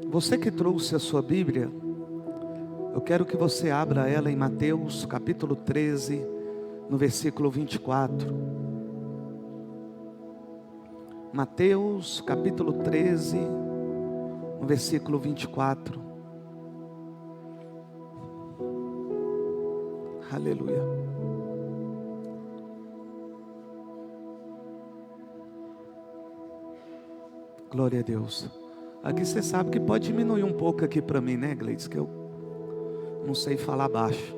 Você que trouxe a sua Bíblia, eu quero que você abra ela em Mateus capítulo 13, no versículo 24. Mateus capítulo 13, no versículo 24. Aleluia. Glória a Deus. Aqui você sabe que pode diminuir um pouco aqui para mim, né, Gleides? Que eu não sei falar baixo.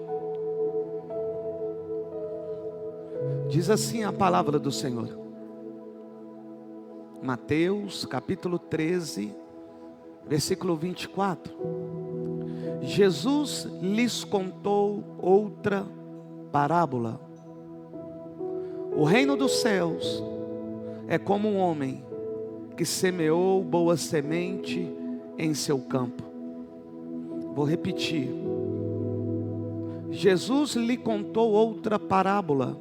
Diz assim a palavra do Senhor. Mateus capítulo 13, versículo 24. Jesus lhes contou outra parábola. O reino dos céus é como um homem que semeou boa semente em seu campo. Vou repetir. Jesus lhe contou outra parábola,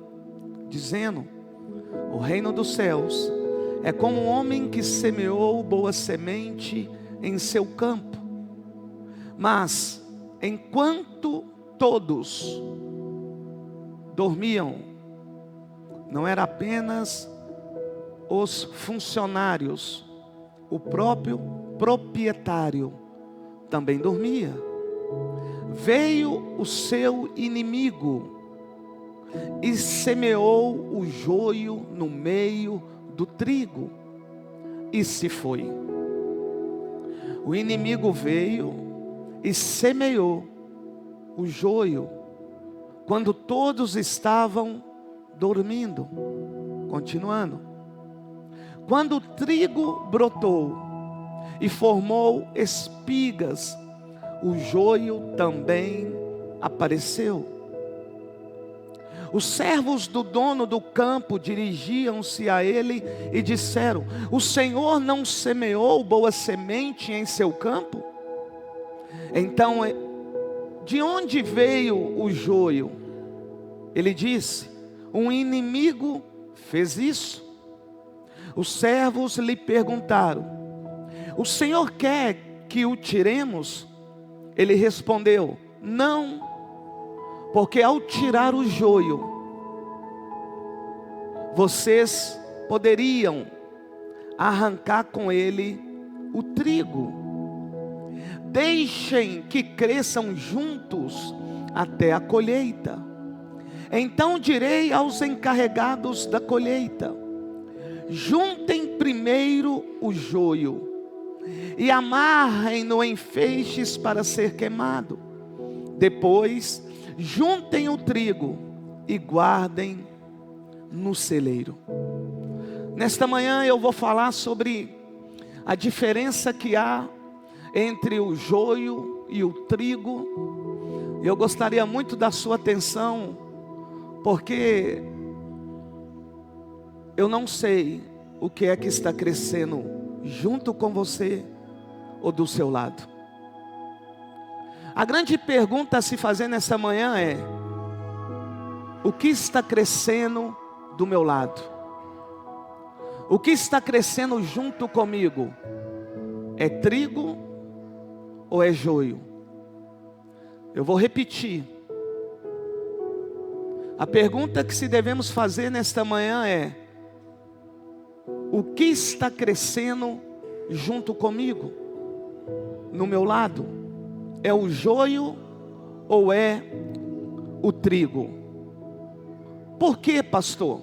dizendo: o reino dos céus é como um homem que semeou boa semente em seu campo. Mas, enquanto todos dormiam, não era apenas os funcionários, o próprio proprietário também dormia. Veio o seu inimigo e semeou o joio no meio do trigo e se foi. O inimigo veio e semeou o joio quando todos estavam dormindo. Continuando. Quando o trigo brotou e formou espigas, o joio também apareceu. Os servos do dono do campo dirigiam-se a ele e disseram: o Senhor não semeou boa semente em seu campo? Então, de onde veio o joio? Ele disse: um inimigo fez isso. Os servos lhe perguntaram: o Senhor quer que o tiremos? Ele respondeu: não, porque ao tirar o joio, vocês poderiam arrancar com ele o trigo. Deixem que cresçam juntos até a colheita. Então direi aos encarregados da colheita: juntem primeiro o joio e amarrem-no em feixes para ser queimado. Depois, juntem o trigo e guardem no celeiro. Nesta manhã eu vou falar sobre a diferença que há entre o joio e o trigo. Eu gostaria muito da sua atenção, porque eu não sei o que é que está crescendo junto com você ou do seu lado. A grande pergunta a se fazer nessa manhã é: o que está crescendo do meu lado? O que está crescendo junto comigo? É trigo ou é joio? Eu vou repetir. A pergunta que se devemos fazer nesta manhã é: o que está crescendo junto comigo, no meu lado? É o joio ou é o trigo? Por quê, pastor?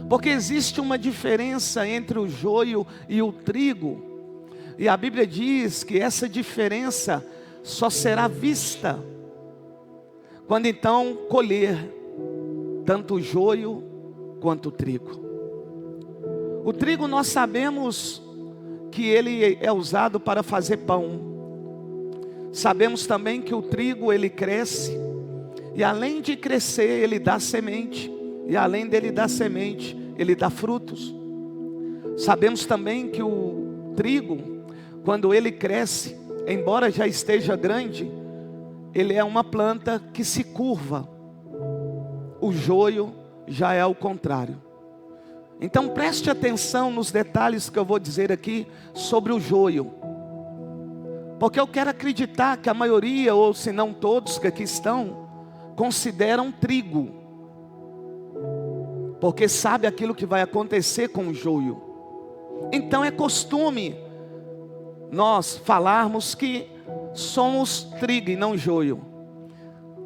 Porque existe uma diferença entre o joio e o trigo. E a Bíblia diz que essa diferença só será vista quando então colher tanto o joio quanto o trigo. O trigo, nós sabemos que ele é usado para fazer pão. Sabemos também que o trigo, ele cresce, e além de crescer, ele dá semente, e além dele dar semente, ele dá frutos. Sabemos também que o trigo, quando ele cresce, embora já esteja grande, ele é uma planta que se curva. O joio já é ao contrário. Então preste atenção nos detalhes que eu vou dizer aqui sobre o joio. Porque eu quero acreditar que a maioria, ou se não todos que aqui estão, consideram trigo, porque sabe aquilo que vai acontecer com o joio. Então é costume nós falarmos que somos trigo e não joio.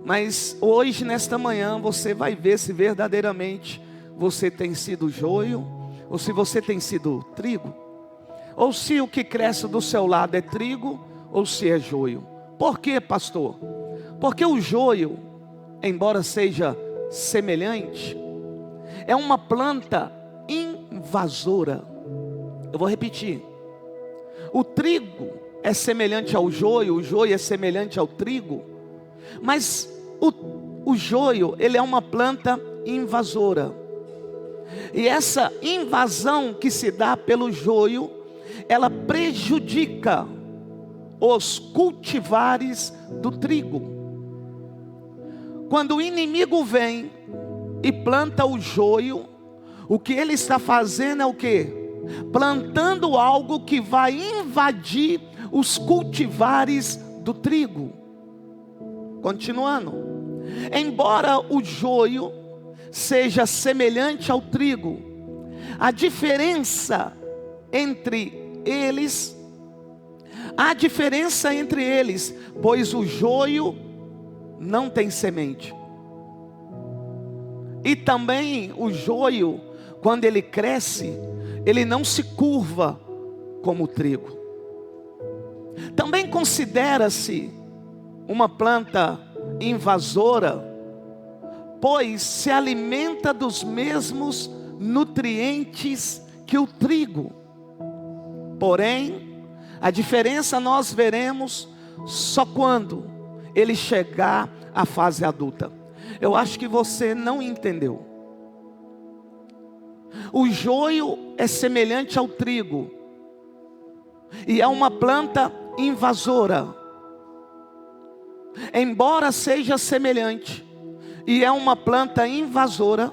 Mas hoje, nesta manhã, você vai ver se verdadeiramente você tem sido joio, ou se você tem sido trigo, ou se o que cresce do seu lado é trigo, ou se é joio. Por quê, pastor? Porque o joio, embora seja semelhante, é uma planta invasora. Eu vou repetir. O trigo é semelhante ao joio, o joio é semelhante ao trigo, mas o joio, ele é uma planta invasora. E essa invasão que se dá pelo joio, ela prejudica os cultivares do trigo. Quando o inimigo vem e planta o joio, o que ele está fazendo é o quê? Plantando algo que vai invadir os cultivares do trigo. Continuando. Embora o joio seja semelhante ao trigo, a diferença entre eles, pois o joio não tem semente. E também o joio, quando ele cresce, ele não se curva como o trigo. Também considera-se uma planta invasora, pois se alimenta dos mesmos nutrientes que o trigo. Porém, a diferença nós veremos só quando ele chegar à fase adulta. Eu acho que você não entendeu. O joio é semelhante ao trigo e é uma planta invasora. Embora seja semelhante e é uma planta invasora,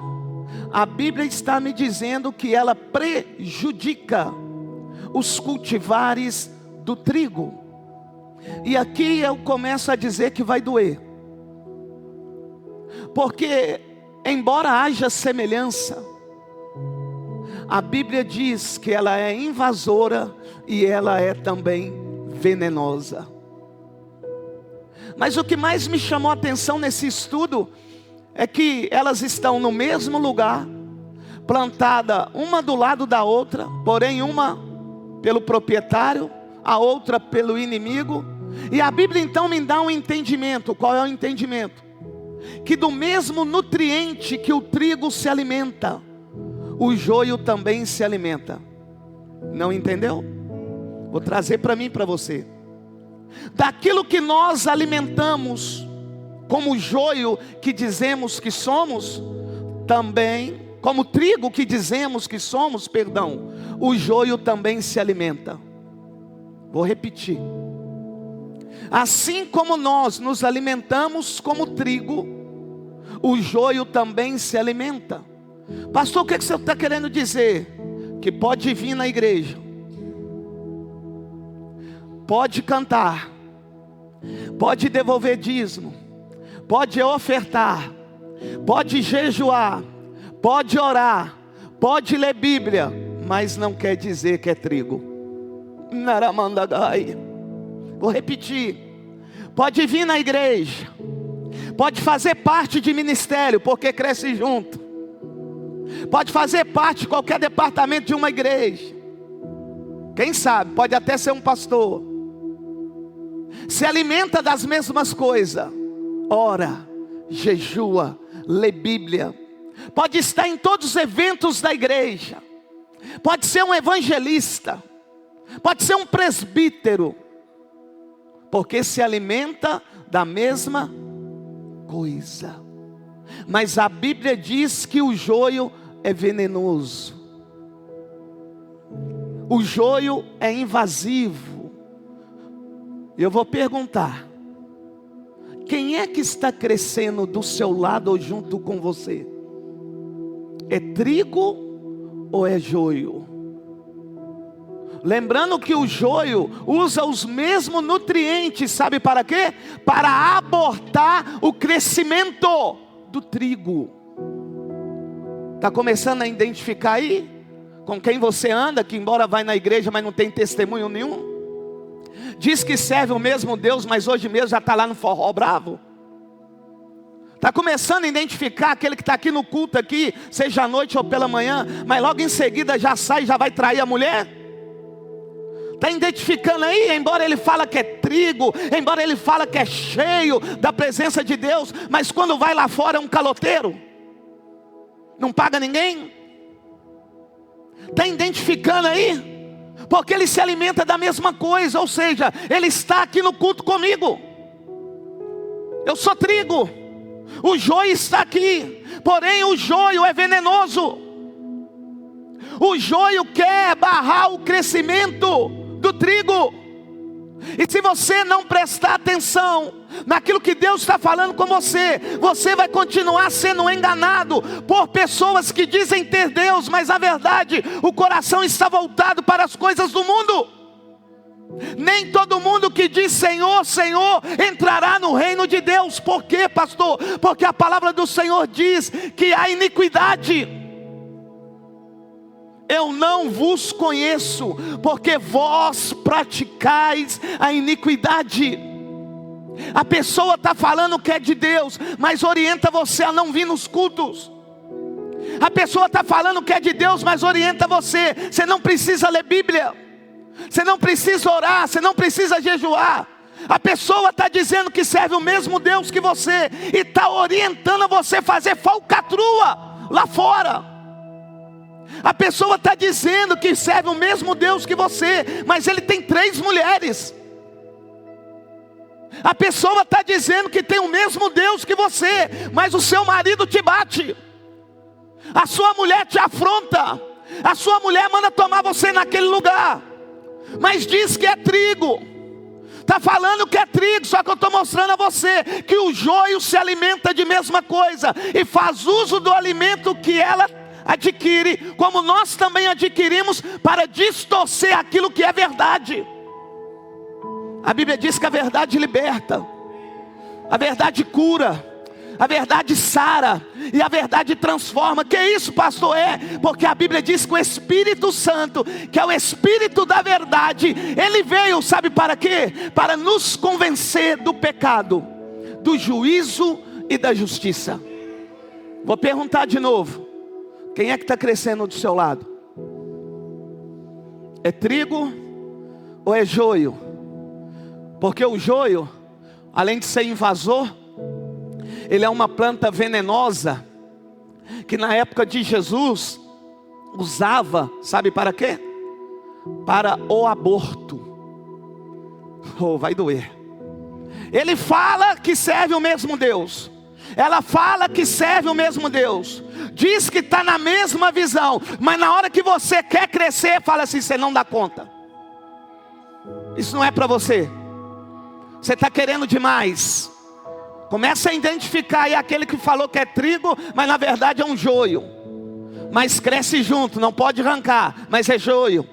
a Bíblia está me dizendo que ela prejudica os cultivares do trigo. E aqui eu começo a dizer que vai doer, porque embora haja semelhança, a Bíblia diz que ela é invasora e ela é também venenosa. Mas o que mais me chamou a atenção nesse estudo é que elas estão no mesmo lugar, plantada uma do lado da outra, porém uma pelo proprietário, a outra pelo inimigo. E a Bíblia então me dá um entendimento. Qual é o entendimento? Que do mesmo nutriente que o trigo se alimenta, o joio também se alimenta. Não entendeu? Vou trazer para mim e para você. Daquilo que nós alimentamos, como o joio que dizemos que somos, também, como o trigo que dizemos que somos, o joio também se alimenta. Vou repetir. Assim como nós nos alimentamos como trigo, o joio também se alimenta. Pastor, o que você está querendo dizer? Que pode vir na igreja, pode cantar, pode devolver dízimo, pode ofertar, pode jejuar, pode orar, pode ler Bíblia, mas não quer dizer que é trigo. Naramandagai. Vou repetir. Pode vir na igreja, pode fazer parte de ministério, porque cresce junto, pode fazer parte de qualquer departamento de uma igreja, quem sabe, pode até ser um pastor, se alimenta das mesmas coisas, ora, jejua, lê Bíblia, pode estar em todos os eventos da igreja, pode ser um evangelista, pode ser um presbítero, porque se alimenta da mesma coisa. Mas a Bíblia diz que o joio é venenoso, o joio é invasivo. Eu vou perguntar: quem é que está crescendo do seu lado ou junto com você? É trigo ou é joio? Lembrando que o joio usa os mesmos nutrientes, sabe para quê? Para abortar o crescimento do trigo. Está começando a identificar aí? Com quem você anda, que embora vai na igreja, mas não tem testemunho nenhum? Diz que serve o mesmo Deus, mas hoje mesmo já está lá no forró bravo. Está começando a identificar aquele que está aqui no culto aqui, seja à noite ou pela manhã, mas logo em seguida já sai e já vai trair a mulher? Está identificando aí, embora ele fala que é trigo, embora ele fala que é cheio da presença de Deus, mas quando vai lá fora é um caloteiro, não paga ninguém. Está identificando aí? Porque ele se alimenta da mesma coisa, ou seja, ele está aqui no culto comigo. Eu sou trigo, o joio está aqui, porém o joio é venenoso. O joio quer barrar o crescimento do trigo. E se você não prestar atenção naquilo que Deus está falando com você, você vai continuar sendo enganado por pessoas que dizem ter Deus, mas na verdade o coração está voltado para as coisas do mundo. Nem todo mundo que diz Senhor, Senhor, entrará no reino de Deus. Por quê, pastor? Porque a palavra do Senhor diz que há iniquidade. Eu não vos conheço, porque vós praticais a iniquidade. A pessoa está falando que é de Deus, mas orienta você a não vir nos cultos. A pessoa está falando que é de Deus, mas orienta você. Você não precisa ler Bíblia, você não precisa orar, você não precisa jejuar. A pessoa está dizendo que serve o mesmo Deus que você, e está orientando você a fazer falcatrua lá fora. A pessoa está dizendo que serve o mesmo Deus que você, mas ele tem 3 mulheres. A pessoa está dizendo que tem o mesmo Deus que você, mas o seu marido te bate. A sua mulher te afronta. A sua mulher manda tomar você naquele lugar, mas diz que é trigo. Está falando que é trigo, só que eu estou mostrando a você que o joio se alimenta de mesma coisa e faz uso do alimento que ela adquire, como nós também adquirimos, para distorcer aquilo que é verdade. A Bíblia diz que a verdade liberta, a verdade cura, a verdade sara e a verdade transforma. Que isso, pastor? Porque a Bíblia diz que o Espírito Santo, que é o Espírito da verdade, ele veio, sabe para quê? Para nos convencer do pecado, do juízo e da justiça. Vou perguntar de novo: quem é que está crescendo do seu lado? É trigo ou é joio? Porque o joio, além de ser invasor, ele é uma planta venenosa, que na época de Jesus, usava, sabe para quê? Para o aborto. Oh, vai doer. Ele fala que serve o mesmo Deus, ela fala que serve o mesmo Deus, diz que está na mesma visão, mas na hora que você quer crescer, fala assim: você não dá conta, isso não é para você, você está querendo demais. Começa a identificar aí aquele que falou que é trigo, mas na verdade é um joio, mas cresce junto, não pode arrancar, mas é joio.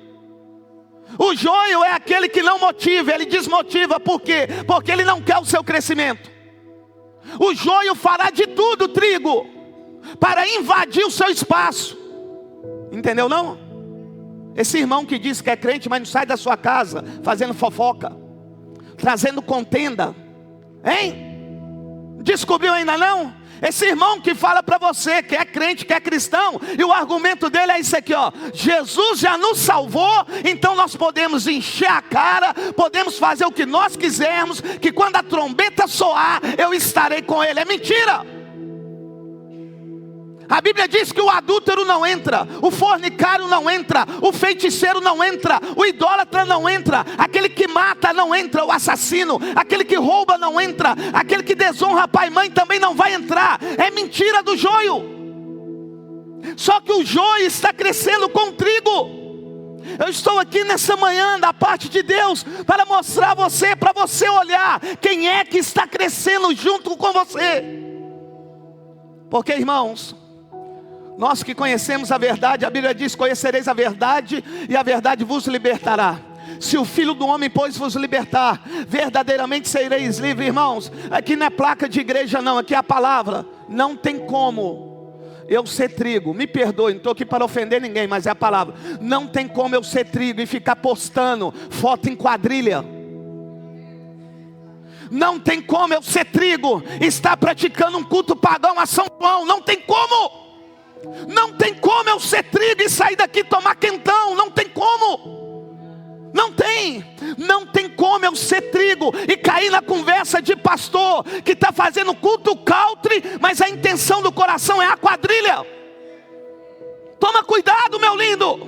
O joio é aquele que não motiva, ele desmotiva. Por quê? Porque ele não quer o seu crescimento. O joio fará de tudo, trigo, para invadir o seu espaço. Entendeu não? Esse irmão que diz que é crente, mas não sai da sua casa fazendo fofoca, trazendo contenda, hein? Descobriu ainda não? Esse irmão que fala para você que é crente, que é cristão, e o argumento dele é isso aqui, ó: Jesus já nos salvou, então nós podemos encher a cara, podemos fazer o que nós quisermos, que quando a trombeta soar, eu estarei com ele. É mentira. A Bíblia diz que o adúltero não entra, o fornicário não entra, o feiticeiro não entra, o idólatra não entra, aquele que mata não entra, o assassino, aquele que rouba não entra, aquele que desonra pai e mãe também não vai entrar. É mentira do joio. Só que o joio está crescendo com o trigo. Eu estou aqui nessa manhã da parte de Deus para mostrar a você, para você olhar quem é que está crescendo junto com você. Porque, irmãos, Nós que conhecemos a verdade, a Bíblia diz: conhecereis a verdade e a verdade vos libertará. Se o Filho do Homem, pois, vos libertar, verdadeiramente sereis livres. Irmãos, aqui não é placa de igreja não, aqui é a palavra. Não tem como eu ser trigo, me perdoe, não estou aqui para ofender ninguém, mas é a palavra. Não tem como eu ser trigo e ficar postando foto em quadrilha. Não tem como eu ser trigo e estar praticando um culto pagão a São João. Não tem como. Não tem como eu ser trigo e sair daqui e tomar quentão. Não tem como. Não tem como eu ser trigo e cair na conversa de pastor que está fazendo culto country, mas a intenção do coração é a quadrilha. Toma cuidado, meu lindo.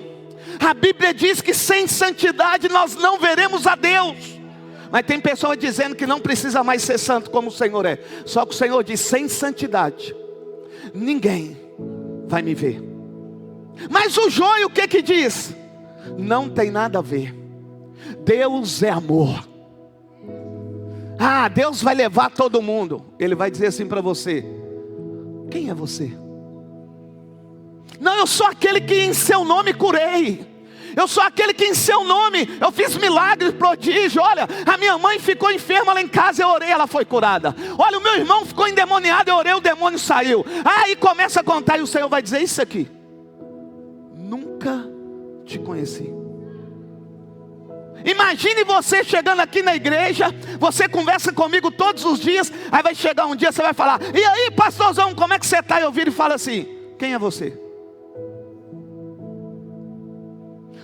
A Bíblia diz que sem santidade nós não veremos a Deus. Mas tem pessoas dizendo que não precisa mais ser santo como o Senhor é. Só que o Senhor diz: sem santidade ninguém vai me ver. Mas o joio o que diz? Não tem nada a ver. Deus é amor. Deus vai levar todo mundo. Ele vai dizer assim para você: quem é você? Não, eu sou aquele que em seu nome curei. Eu sou aquele que em seu nome eu fiz milagres, prodígio. Olha, a minha mãe ficou enferma lá em casa, eu orei, ela foi curada. Olha, o meu irmão ficou endemoniado, eu orei, o demônio saiu. Aí começa a contar e o Senhor vai dizer isso aqui: nunca te conheci. Imagine você chegando aqui na igreja, você conversa comigo todos os dias, aí vai chegar um dia, você vai falar: e aí, pastorzão, como é que você está? Eu viro e falo assim: quem é você?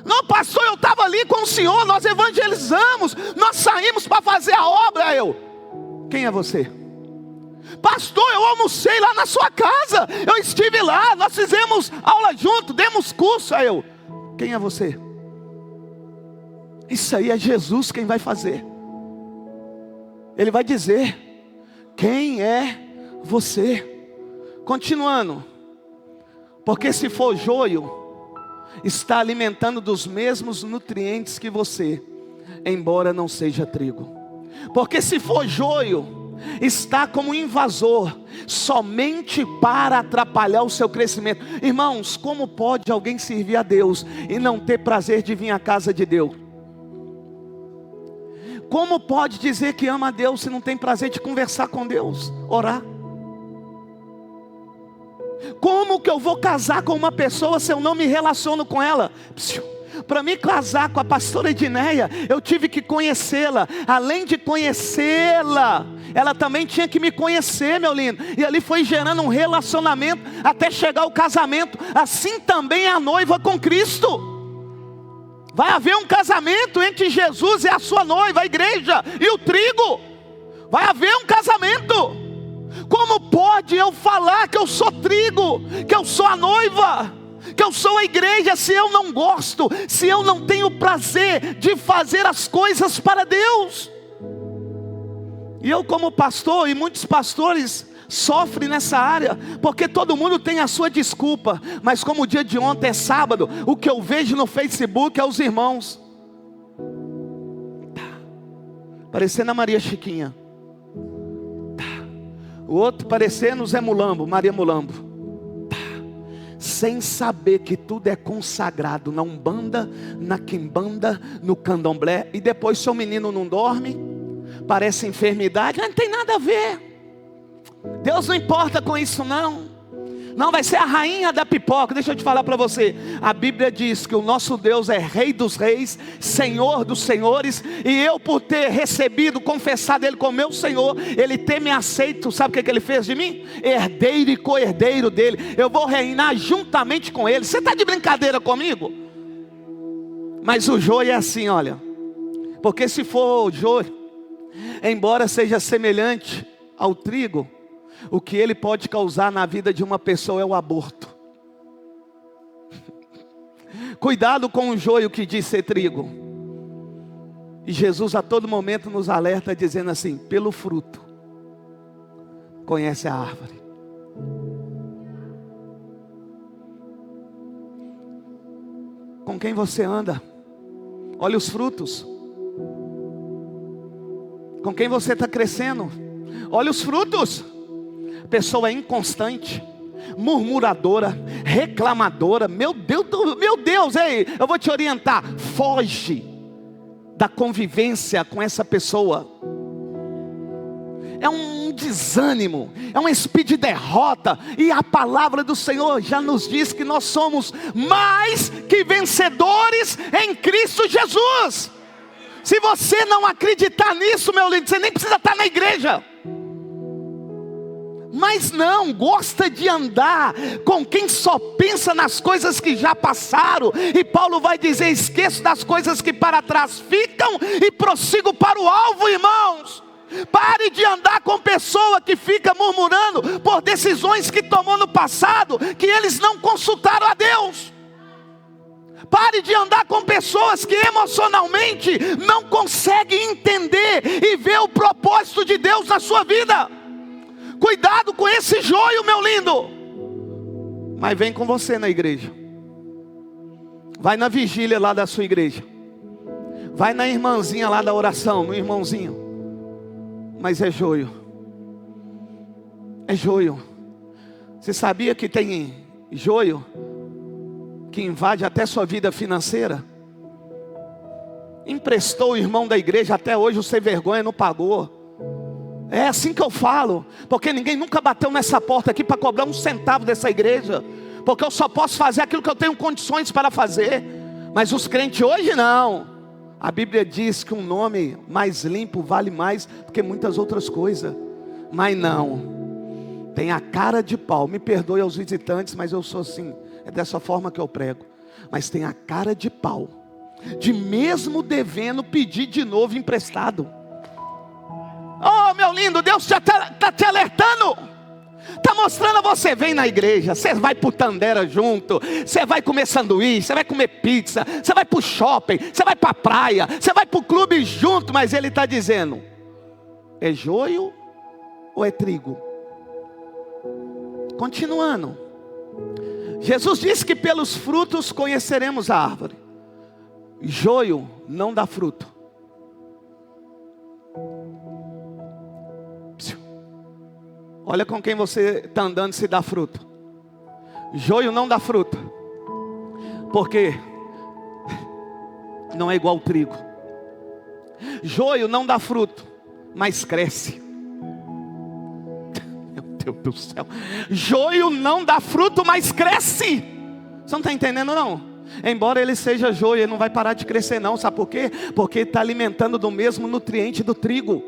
Não, pastor, eu estava ali com o senhor, nós evangelizamos, nós saímos para fazer a obra. Quem é você? Pastor, eu almocei lá na sua casa, eu estive lá, nós fizemos aula junto, demos curso. Quem é você? Isso aí é Jesus quem vai fazer. Ele vai dizer: quem é você? Continuando. Porque se for joio, está alimentando dos mesmos nutrientes que você, embora não seja trigo. Porque se for joio, está como invasor, somente para atrapalhar o seu crescimento. Irmãos, como pode alguém servir a Deus e não ter prazer de vir à casa de Deus? Como pode dizer que ama a Deus se não tem prazer de conversar com Deus, orar? Como que eu vou casar com uma pessoa se eu não me relaciono com ela? Para mim casar com a pastora Edneia, eu tive que conhecê-la. Além de conhecê-la, ela também tinha que me conhecer, meu lindo. E ali foi gerando um relacionamento até chegar ao casamento. Assim também é a noiva com Cristo. Vai haver um casamento entre Jesus e a sua noiva, a igreja, e o trigo. Vai haver um casamento. Como pode eu falar que eu sou trigo, que eu sou a noiva, que eu sou a igreja, se eu não gosto, se eu não tenho prazer de fazer as coisas para Deus? E eu, como pastor, e muitos pastores sofrem nessa área, porque todo mundo tem a sua desculpa. Mas como o dia de ontem é sábado, o que eu vejo no Facebook é os irmãos parecendo a Maria Chiquinha, o outro parecendo Zé Mulambo, Maria Mulambo, sem saber que tudo é consagrado na Umbanda, na Quimbanda, no Candomblé. E depois seu menino não dorme, parece enfermidade, não tem nada a ver. Deus não importa com isso não. Não vai ser a rainha da pipoca. Deixa eu te falar para você, a Bíblia diz que o nosso Deus é Rei dos reis, Senhor dos senhores. E eu, por ter recebido, confessado Ele como meu Senhor, Ele ter me aceito, sabe o que Ele fez de mim? Herdeiro e co-herdeiro dele. Eu vou reinar juntamente com Ele. Você está de brincadeira comigo? Mas o joio é assim, olha. Porque se for o joio, embora seja semelhante ao trigo, o que ele pode causar na vida de uma pessoa é o aborto. Cuidado com o joio que diz ser trigo. E Jesus a todo momento nos alerta dizendo assim: pelo fruto conhece a árvore. Com quem você anda? Olha os frutos. Com quem você está crescendo? Olha os frutos. A pessoa é inconstante, murmuradora, reclamadora. Meu Deus, ei, eu vou te orientar. Foge da convivência com essa pessoa. É um desânimo, é um espírito de derrota. E a palavra do Senhor já nos diz que nós somos mais que vencedores em Cristo Jesus. Se você não acreditar nisso, meu lindo, você nem precisa estar na igreja. Mas não, gosta de andar com quem só pensa nas coisas que já passaram. E Paulo vai dizer: esqueço das coisas que para trás ficam e prossigo para o alvo, irmãos. Pare de andar com pessoa que fica murmurando por decisões que tomou no passado, que eles não consultaram a Deus. Pare de andar com pessoas que emocionalmente não conseguem entender e ver o propósito de Deus na sua vida. Cuidado com esse joio, meu lindo. Mas vem com você na igreja. Vai na vigília lá da sua igreja. Vai na irmãzinha lá da oração, no irmãozinho. Mas é joio. É joio. Você sabia que tem joio que invade até sua vida financeira? Emprestou o irmão da igreja, até hoje o sem vergonha não pagou. É assim que eu falo, porque ninguém nunca bateu nessa porta aqui para cobrar um centavo dessa igreja, porque eu só posso fazer aquilo que eu tenho condições para fazer. Mas os crentes hoje não. A Bíblia diz que um nome mais limpo vale mais do que muitas outras coisas. Mas não, tem a cara de pau. Me perdoe aos visitantes, mas eu sou assim, é dessa forma que eu prego. Mas tem a cara de pau, de mesmo devendo pedir de novo emprestado. Oh, meu lindo, Deus já está te alertando. Está mostrando a você: vem na igreja, você vai para o Tandera junto, você vai comer sanduíche, você vai comer pizza, você vai para o shopping, você vai para a praia, você vai para o clube junto. Mas Ele está dizendo: é joio ou é trigo? Continuando, Jesus disse que pelos frutos conheceremos a árvore. Joio não dá fruto. Olha com quem você está andando, se dá fruto. Joio não dá fruto, porque não é igual ao trigo. Joio não dá fruto, mas cresce. Meu Deus do céu. Joio não dá fruto, mas cresce. Você não está entendendo não? Embora ele seja joio, ele não vai parar de crescer não. Sabe por quê? Porque está alimentando do mesmo nutriente do trigo.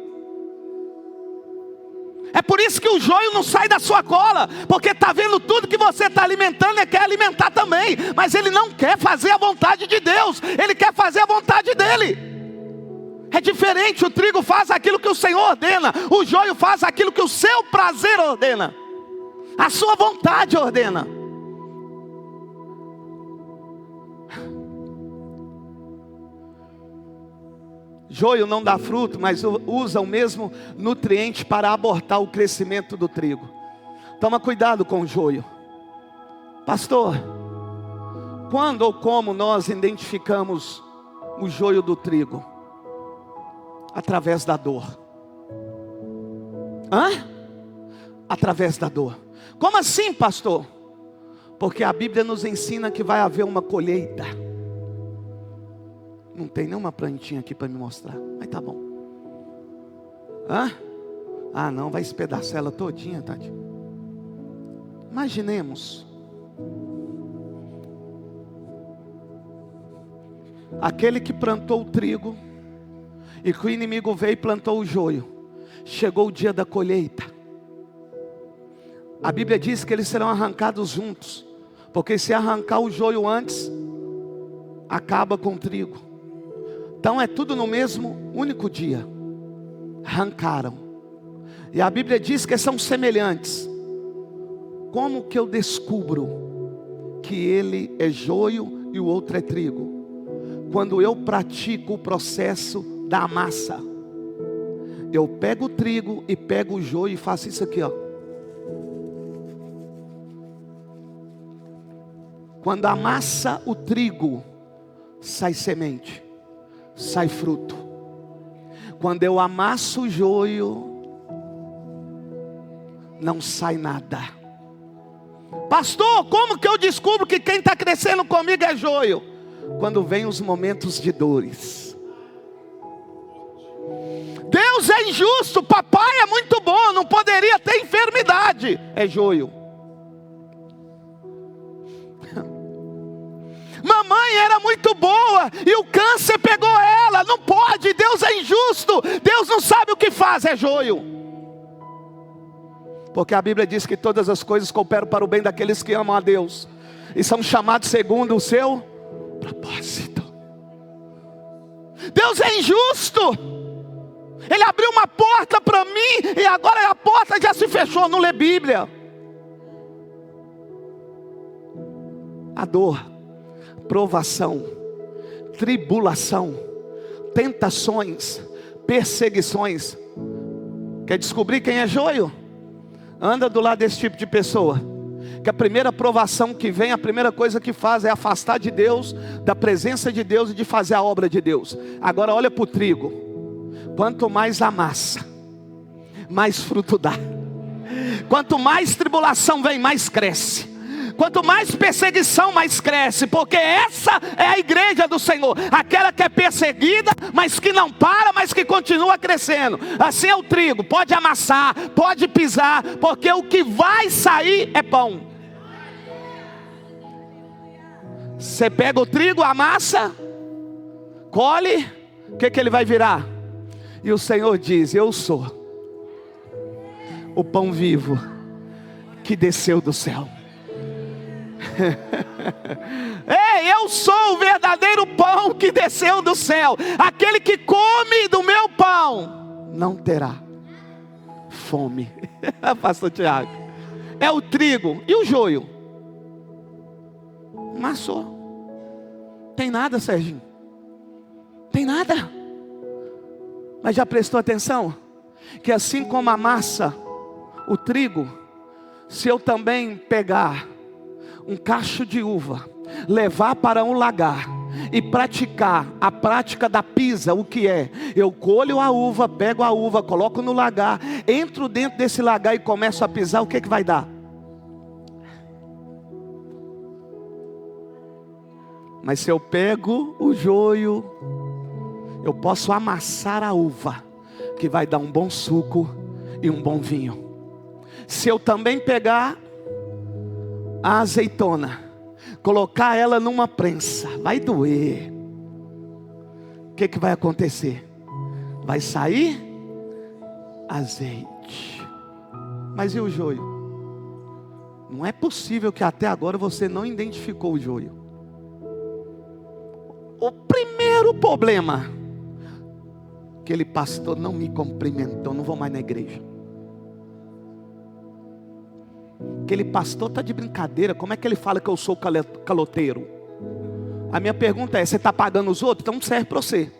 É por isso que o joio não sai da sua cola, porque está vendo tudo que você está alimentando e quer alimentar também. Mas ele não quer fazer a vontade de Deus, ele quer fazer a vontade dele. É diferente, o trigo faz aquilo que o Senhor ordena, o joio faz aquilo que o seu prazer ordena, a sua vontade ordena. Joio não dá fruto, mas usa o mesmo nutriente para abortar o crescimento do trigo. Toma cuidado com o joio. Pastor, quando ou como nós identificamos o joio do trigo? Através da dor. Através da dor. Como assim, pastor? Porque a Bíblia nos ensina que vai haver uma colheita. Não tem nenhuma plantinha aqui para me mostrar, mas tá bom. Ah não, vai espedaçar ela todinha, Tati. Imaginemos aquele que plantou o trigo, e que o inimigo veio e plantou o joio. Chegou o dia da colheita. A Bíblia diz que eles serão arrancados juntos, porque se arrancar o joio antes, acaba com o trigo. Então é tudo no mesmo único dia. Arrancaram. E a Bíblia diz que são semelhantes. Como que eu descubro que ele é joio e o outro é trigo? Quando eu pratico o processo da massa. Eu pego o trigo e pego o joio e faço isso aqui, ó. Quando amassa o trigo, sai semente, sai fruto. Quando eu amasso o joio, não sai nada. Pastor, como que eu descubro que quem está crescendo comigo é joio? Quando vem os momentos de dores. Deus é injusto, papai é muito bom, não poderia ter enfermidade. É joio. Mamãe era muito boa e o câncer pegou ela. Não pode, Deus é injusto. Deus não sabe o que faz, é joio. Porque a Bíblia diz que todas as coisas cooperam para o bem daqueles que amam a Deus e são chamados segundo o seu propósito. Deus é injusto. Ele abriu uma porta para mim e agora a porta já se fechou. Não lê Bíblia. A dor, provação, tribulação, tentações, perseguições. Quer descobrir quem é joio? Anda do lado desse tipo de pessoa, que a primeira provação que vem, a primeira coisa que faz é afastar de Deus, da presença de Deus e de fazer a obra de Deus. Agora olha para o trigo. Quanto mais amassa, mais fruto dá. Quanto mais tribulação vem, mais cresce. Quanto mais perseguição, mais cresce. Porque essa é a igreja do Senhor. Aquela que é perseguida, mas que não para, mas que continua crescendo. Assim é o trigo, pode amassar, pode pisar, porque o que vai sair é pão. Você pega o trigo, amassa, colhe, o que ele vai virar? E o Senhor diz: eu sou o pão vivo que desceu do céu. Ei, eu sou o verdadeiro pão que desceu do céu. Aquele que come do meu pão não terá fome. Pastor Tiago, é o trigo e o joio. Amassou. Tem nada, Serginho? Tem nada. Mas já prestou atenção? Que assim como amassa o trigo, se eu também pegar um cacho de uva, levar para um lagar e praticar a prática da pisa, o que é? Eu colho a uva, pego a uva, coloco no lagar, entro dentro desse lagar e começo a pisar, o que vai dar? Mas se eu pego o joio, eu posso amassar a uva, que vai dar um bom suco e um bom vinho. Se eu também pegar a azeitona, colocar ela numa prensa, vai doer. O que vai acontecer? Vai sair azeite. Mas e o joio? Não é possível que até agora você não identificou o joio. O primeiro problema: aquele pastor não me cumprimentou, não vou mais na igreja. Aquele pastor está de brincadeira, como é que ele fala que eu sou caloteiro? A minha pergunta é: você está pagando os outros? Então não serve para você.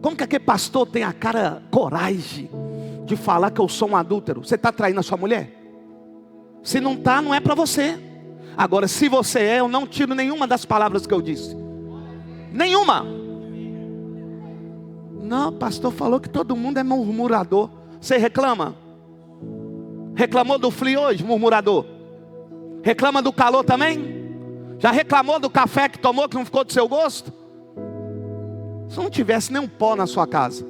Como que aquele pastor tem a coragem de falar que eu sou um adúltero? Você está traindo a sua mulher? Se não está, não é para você. Agora, se você é, eu não tiro nenhuma das palavras que eu disse. Nenhuma. Não, o pastor falou que todo mundo é murmurador. Você reclama? Reclamou do frio hoje, murmurador? Reclama do calor também? Já reclamou do café que tomou que não ficou do seu gosto? Se não tivesse nenhum pó na sua casa.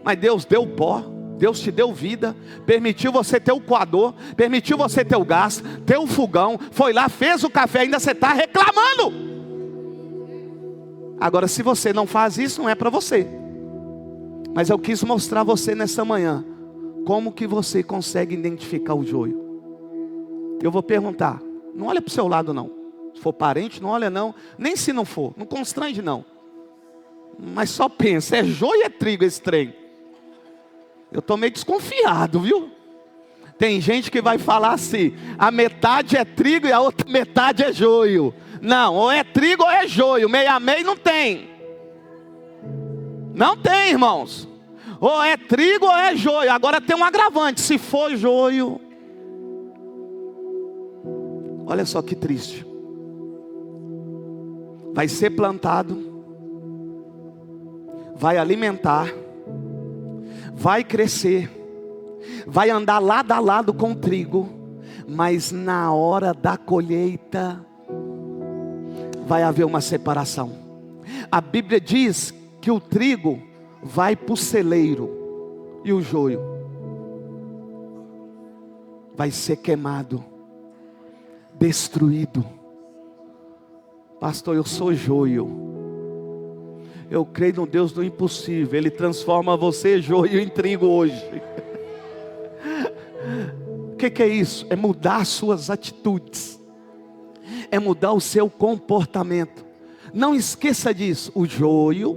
Mas Deus deu pó, Deus te deu vida, permitiu você ter o coador, permitiu você ter o gás, ter o fogão, foi lá, fez o café, ainda você está reclamando. Agora, se você não faz isso, não é para você. Mas eu quis mostrar a você nessa manhã como que você consegue identificar o joio. Eu vou perguntar, não olha para o seu lado não. Se for parente, não olha não. Nem se não for, não constrange não. Mas só pensa, é joio ou é trigo esse trem? Eu estou meio desconfiado, viu? Tem gente que vai falar assim: a metade é trigo e a outra metade é joio. Não, ou é trigo ou é joio, meio a meio não tem. Não tem, irmãos. Ou é trigo ou é joio. Agora tem um agravante: se for joio, olha só que triste. Vai ser plantado, vai alimentar, vai crescer, vai andar lado a lado com o trigo, Mas na hora da colheita, vai haver uma separação. A Bíblia diz que o trigo vai para o celeiro e o joio vai ser queimado, destruído. Pastor, eu sou joio. Eu creio no Deus do impossível. Ele transforma você, joio, em trigo hoje. O que é isso? É mudar suas atitudes. É mudar o seu comportamento. Não esqueça disso. O joio,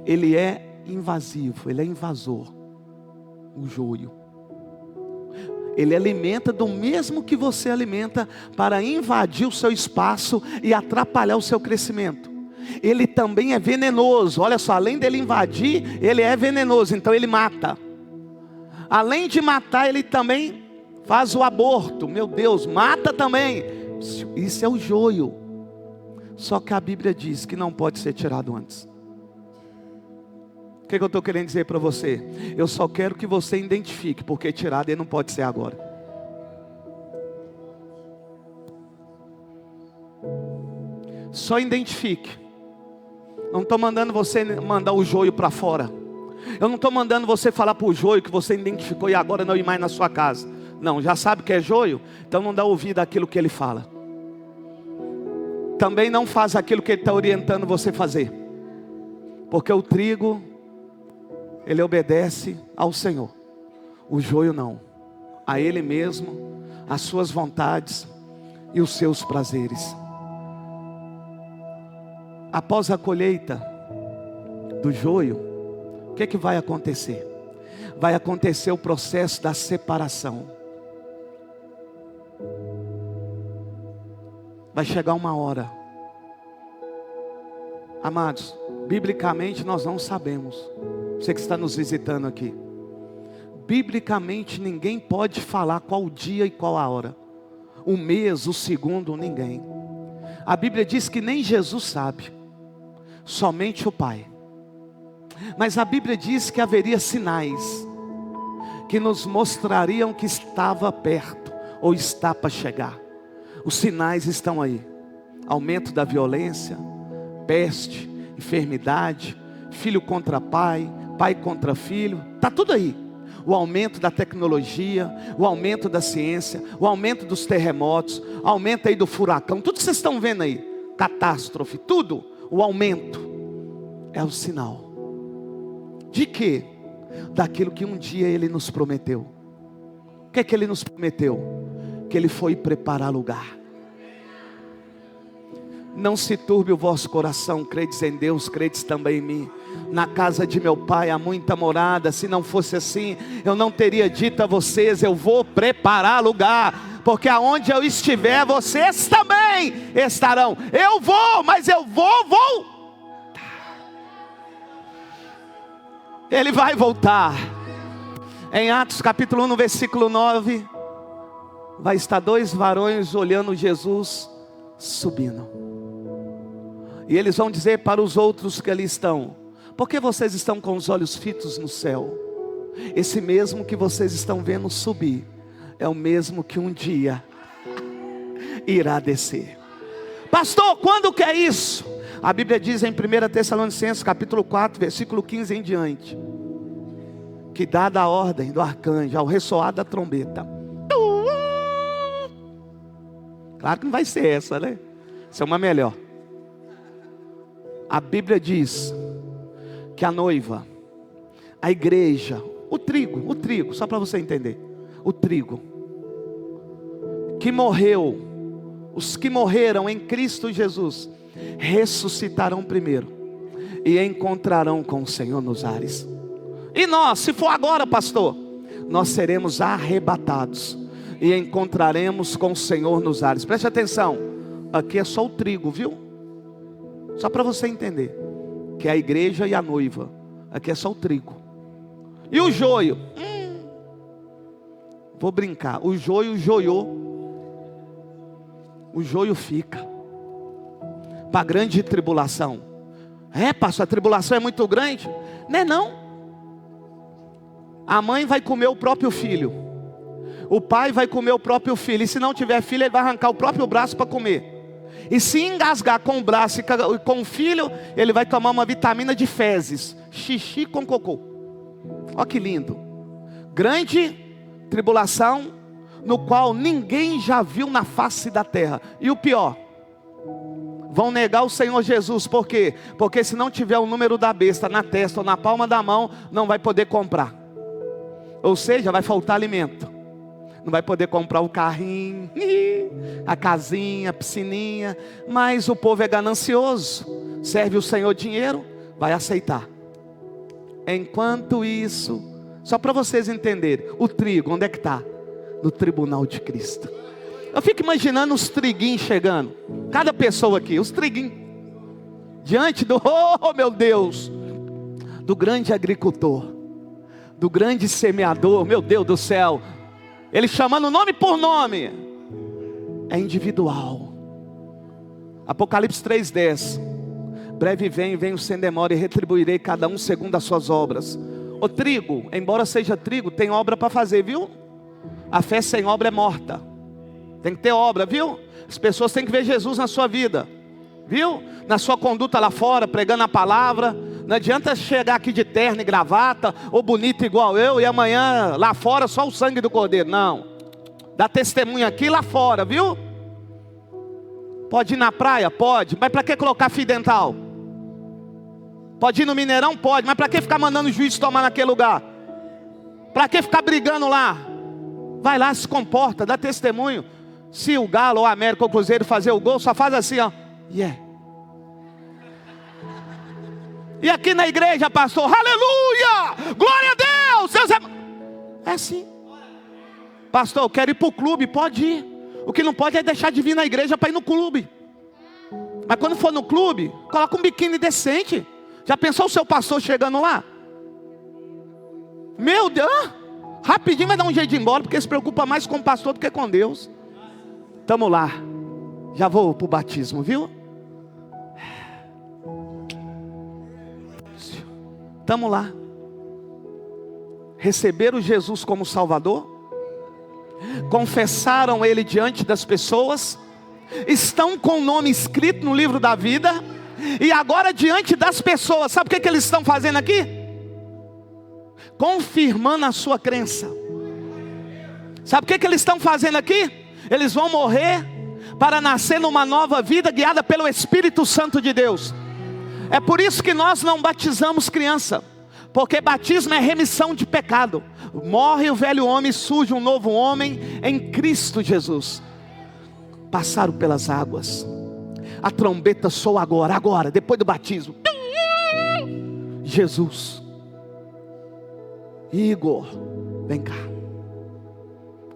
ele é invasivo, ele é invasor. O joio. Ele alimenta do mesmo que você alimenta, para invadir o seu espaço e atrapalhar o seu crescimento. Ele também é venenoso. Olha só, além dele invadir, ele é venenoso, então ele mata. Além de matar, ele também faz o aborto. Meu Deus, mata também. Isso é o joio. Só que a Bíblia diz que não pode ser tirado antes. O que eu estou querendo dizer para você? Eu só quero que você identifique, porque tirado ele não pode ser agora. Só identifique. Não estou mandando você mandar o joio para fora. Eu não estou mandando você falar para o joio que você identificou e agora não ir mais na sua casa. Não, já sabe que é joio? Então não dá ouvido àquilo que ele fala. Também não faz aquilo que ele está orientando você a fazer. Porque o trigo, ele obedece ao Senhor. O joio não. A Ele mesmo, as suas vontades e os seus prazeres. Após a colheita do joio, o que é que vai acontecer? Vai acontecer o processo da separação. Vai chegar uma hora. Amados, biblicamente nós não sabemos. Você que está nos visitando aqui. Biblicamente ninguém pode falar qual o dia e qual a hora. O mês, o segundo, ninguém. A Bíblia diz que nem Jesus sabe. Somente o Pai. Mas a Bíblia diz que haveria sinais que nos mostrariam que estava perto ou está para chegar. Os sinais estão aí. Aumento da violência, peste, enfermidade, filho contra pai, pai contra filho, está tudo aí. O aumento da tecnologia, o aumento da ciência, o aumento dos terremotos, o aumento aí do furacão, tudo que vocês estão vendo aí, catástrofe, tudo, o aumento é o sinal. De quê? Daquilo que um dia Ele nos prometeu. O que é que Ele nos prometeu? Que Ele foi preparar lugar. Não se turbe o vosso coração, credes em Deus, credes também em mim. Na casa de meu pai há muita morada. Se não fosse assim, eu não teria dito a vocês, eu vou preparar lugar. Porque aonde eu estiver, vocês também estarão. Eu vou, mas eu vou. Ele vai voltar. Em Atos capítulo 1, no versículo 9, vai estar 2 varões olhando Jesus subindo. E eles vão dizer para os outros que ali estão: por que vocês estão com os olhos fitos no céu? Esse mesmo que vocês estão vendo subir é o mesmo que um dia irá descer. Pastor, quando que é isso? A Bíblia diz em 1 Tessalonicenses capítulo 4, versículo 15 em diante, que dada a ordem do arcanjo, ao ressoar da trombeta. Claro que não vai ser essa, né? Essa é uma melhor. A Bíblia diz que a noiva, a igreja, o trigo, só para você entender, o trigo, que morreu, os que morreram em Cristo Jesus, ressuscitarão primeiro, e encontrarão com o Senhor nos ares. E nós, se for agora, pastor, nós seremos arrebatados, e encontraremos com o Senhor nos ares. Preste atenção, aqui é só o trigo, viu? Só para você entender, que é a igreja e a noiva. Aqui é só o trigo. E o joio? Vou brincar. O joio joiou. O joio fica para a grande tribulação. É, pastor, a tribulação é muito grande? Não é não. A mãe vai comer o próprio filho. O pai vai comer o próprio filho. E se não tiver filho, ele vai arrancar o próprio braço para comer. E se engasgar com o braço e com o filho, ele vai tomar uma vitamina de fezes. Xixi com cocô. Olha que lindo. Grande tribulação, no qual ninguém já viu na face da terra. E o pior, vão negar o Senhor Jesus. Por quê? Porque se não tiver o número da besta na testa ou na palma da mão, não vai poder comprar. Ou seja, vai faltar alimento. Não vai poder comprar o carrinho, a casinha, a piscininha. Mas o povo é ganancioso. Serve o Senhor dinheiro, vai aceitar. Enquanto isso, só para vocês entenderem, o trigo, onde é que está? No tribunal de Cristo. Eu fico imaginando os triguinhos chegando. Cada pessoa aqui, os triguinhos. Diante do, oh meu Deus, do grande agricultor, do grande semeador, meu Deus do céu. Ele chamando nome por nome. É individual. Apocalipse 3:10. Breve venho sem demora e retribuirei cada um segundo as suas obras. O trigo, embora seja trigo, tem obra para fazer, viu? A fé sem obra é morta. Tem que ter obra, viu? As pessoas têm que ver Jesus na sua vida, viu? Na sua conduta lá fora, pregando a palavra. Não adianta chegar aqui de terno e gravata, ou bonito igual eu, e amanhã lá fora só o sangue do cordeiro. Não. Dá testemunho aqui e lá fora, viu? Pode ir na praia? Pode. Mas para que colocar fio dental? Pode ir no Mineirão? Pode. Mas para que ficar mandando o juiz tomar naquele lugar? Para que ficar brigando lá? Vai lá, se comporta, dá testemunho. Se o Galo, ou a América, ou o Cruzeiro fazer o gol, só faz assim, ó. Yeah. E aqui na igreja, pastor, aleluia, glória a Deus, Deus é assim. Pastor, eu quero ir para o clube, pode ir. O que não pode é deixar de vir na igreja para ir no clube. Mas quando for no clube, coloca um biquíni decente. Já pensou o seu pastor chegando lá? Meu Deus, rapidinho vai dar um jeito de ir embora, porque se preocupa mais com o pastor do que com Deus. Estamos lá. Já vou para o batismo, viu? Estamos lá. Receberam Jesus como Salvador. Confessaram Ele diante das pessoas. Estão com o nome escrito no livro da vida. E agora diante das pessoas, sabe o que eles estão fazendo aqui? Confirmando a sua crença. Sabe o que eles estão fazendo aqui? Eles vão morrer para nascer numa nova vida guiada pelo Espírito Santo de Deus. É por isso que nós não batizamos criança, porque batismo é remissão de pecado. Morre o velho homem, surge um novo homem em Cristo Jesus. Passaram pelas águas. A trombeta soa agora, depois do batismo. Jesus. Igor, vem cá.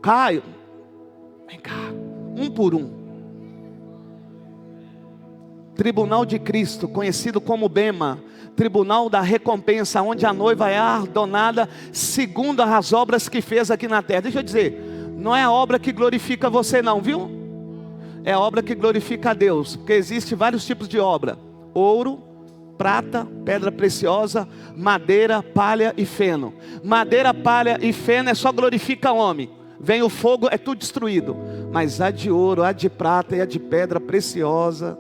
Caio, vem cá. Um por um. Tribunal de Cristo, conhecido como Bema, tribunal da recompensa, onde a noiva é ardonada segundo as obras que fez aqui na terra. Deixa eu dizer, não é a obra que glorifica você não, viu? É a obra que glorifica a Deus, porque existe vários tipos de obra: ouro, prata, pedra preciosa, madeira, palha e feno. Madeira, palha e feno é só glorifica o homem. Vem o fogo, é tudo destruído. Mas a de ouro, a de prata e a de pedra preciosa,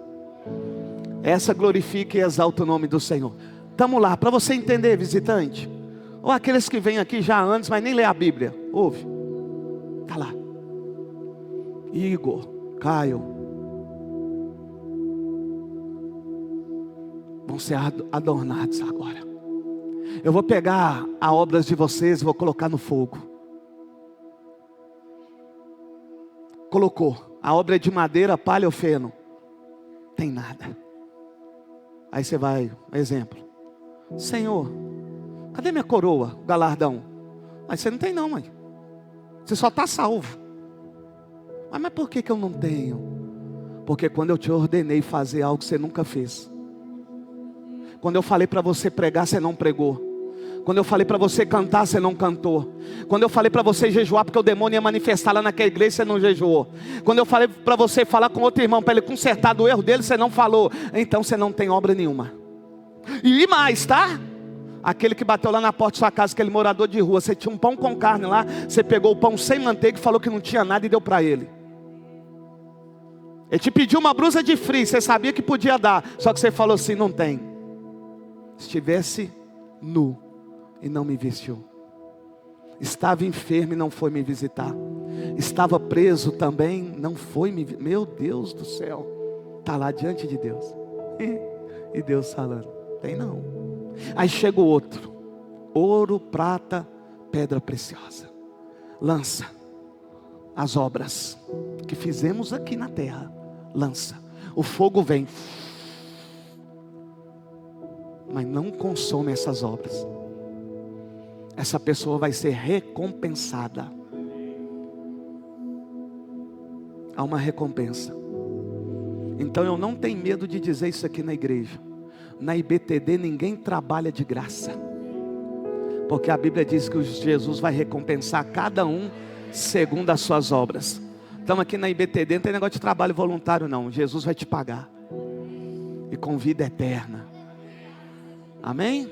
essa glorifica e exalta o nome do Senhor. Estamos lá, para você entender, visitante. Ou aqueles que vêm aqui já antes, mas nem lê a Bíblia. Ouve. Está lá. Igor, Caio. Vão ser adornados agora. Eu vou pegar as obras de vocês e vou colocar no fogo. Colocou. A obra é de madeira, palha ou feno? Tem nada. Aí você vai, exemplo. Senhor, cadê minha coroa, galardão? Mas você não tem não, mãe. Você só está salvo. Mas por que eu não tenho? Porque quando eu te ordenei fazer algo, você nunca fez. Quando eu falei para você pregar, você não pregou. Quando eu falei para você cantar, você não cantou. Quando eu falei para você jejuar, porque o demônio ia manifestar lá naquela igreja, você não jejuou. Quando eu falei para você falar com outro irmão, para ele consertar do erro dele, você não falou. Então você não tem obra nenhuma. E mais, tá? Aquele que bateu lá na porta da sua casa, aquele morador de rua, você tinha um pão com carne lá, você pegou o pão sem manteiga e falou que não tinha nada e deu para ele. Ele te pediu uma blusa de frio, você sabia que podia dar, só que você falou assim, não tem. Estivesse nu e não me vestiu. Estava enfermo e não foi me visitar. Estava preso também, não foi me visitar. Meu Deus do céu, está lá diante de Deus. E Deus falando, tem não. Aí chega o outro, ouro, prata, pedra preciosa. Lança as obras que fizemos aqui na terra. Lança, o fogo vem, mas não consome essas obras. Essa pessoa vai ser recompensada. Há uma recompensa. Então eu não tenho medo de dizer isso aqui na igreja. Na IBTD ninguém trabalha de graça, porque a Bíblia diz que Jesus vai recompensar cada um segundo as suas obras. Estamos aqui na IBTD, não tem negócio de trabalho voluntário não. Jesus vai te pagar, e com vida eterna. Amém?